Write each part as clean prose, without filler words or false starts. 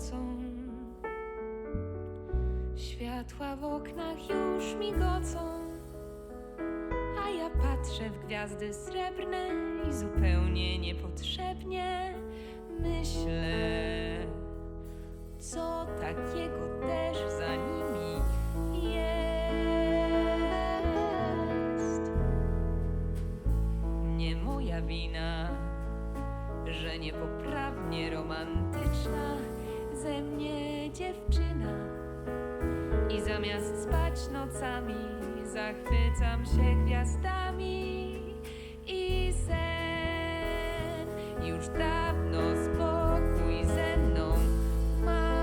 nocą. Światła w oknach już migocą, a ja patrzę w gwiazdy srebrne i zupełnie niepotrzebnie myślę, co takiego też za nimi jest. Nie moja wina, że niepoprawnie romantyczna ze mnie dziewczyna. I zamiast spać nocami zachwycam się gwiazdami i sen już dawno spokój ze mną ma.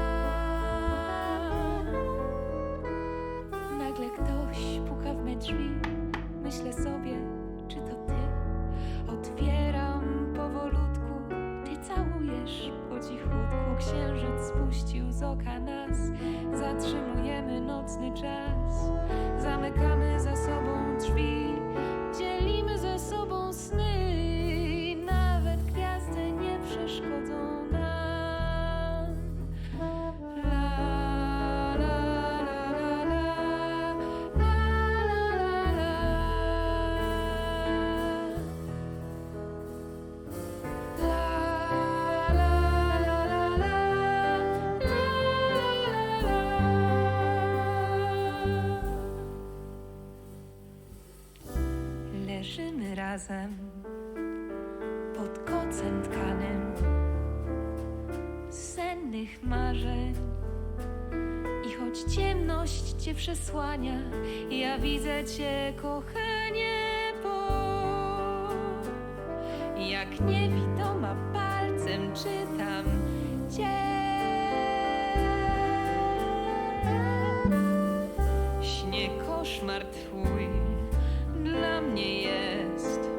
Nagle ktoś puka w me drzwi, myślę sobie, czy to ty? Otwieram powolutku, ty całujesz po cichutku. Księżyc spuścił z oka nas, zatrzymujemy nocny czas. Zamykamy za sobą drzwi, dzielimy ze sobą sny. Nawet gwiazdy nie przeszkodzą nam. La, la, la, la, la, la, la, la, leżymy razem pod kocem tkanym sennych marzeń. I choć ciemność cię przesłania, ja widzę cię, kochanie, bo jak niewidoma palcem czytam cię. Śnie koszmar twój dla mnie jest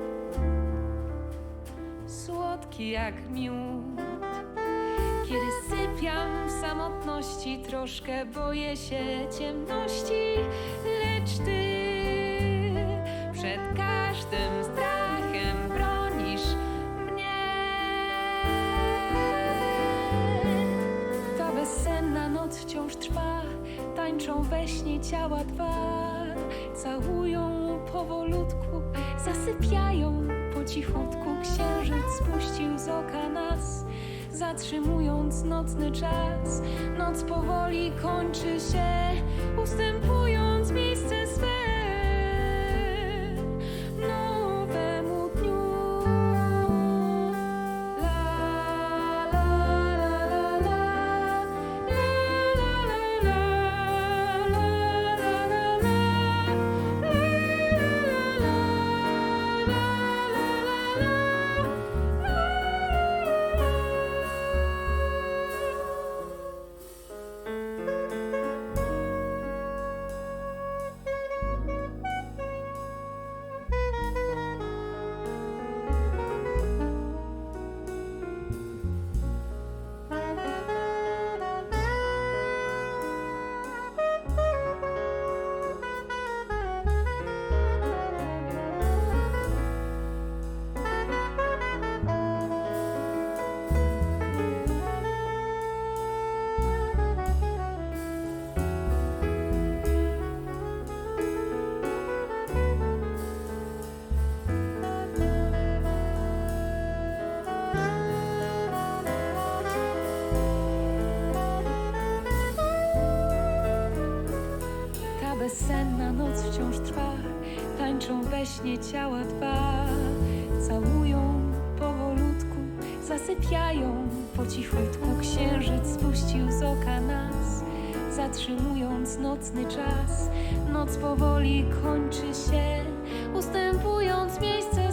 słodki jak miód. Kiedy sypiam w samotności, troszkę boję się ciemności, lecz ty przed każdym strachem bronisz mnie. Ta bezsenna noc wciąż trwa, tańczą we śnie ciała dwa. Całują powolutku, zasypiają po cichutku. Księżyc spuścił z oka nas, zatrzymując nocny czas. Noc powoli kończy się, ustępując miejsce swe nowemu dniu. La, la, la, la, la, la, la, la, la, bezsenna noc wciąż trwa, tańczą we śnie ciała dwa. Całują powolutku, zasypiają po cichutku. Księżyc spuścił z oka nas, zatrzymując nocny czas. Noc powoli kończy się, ustępując miejsce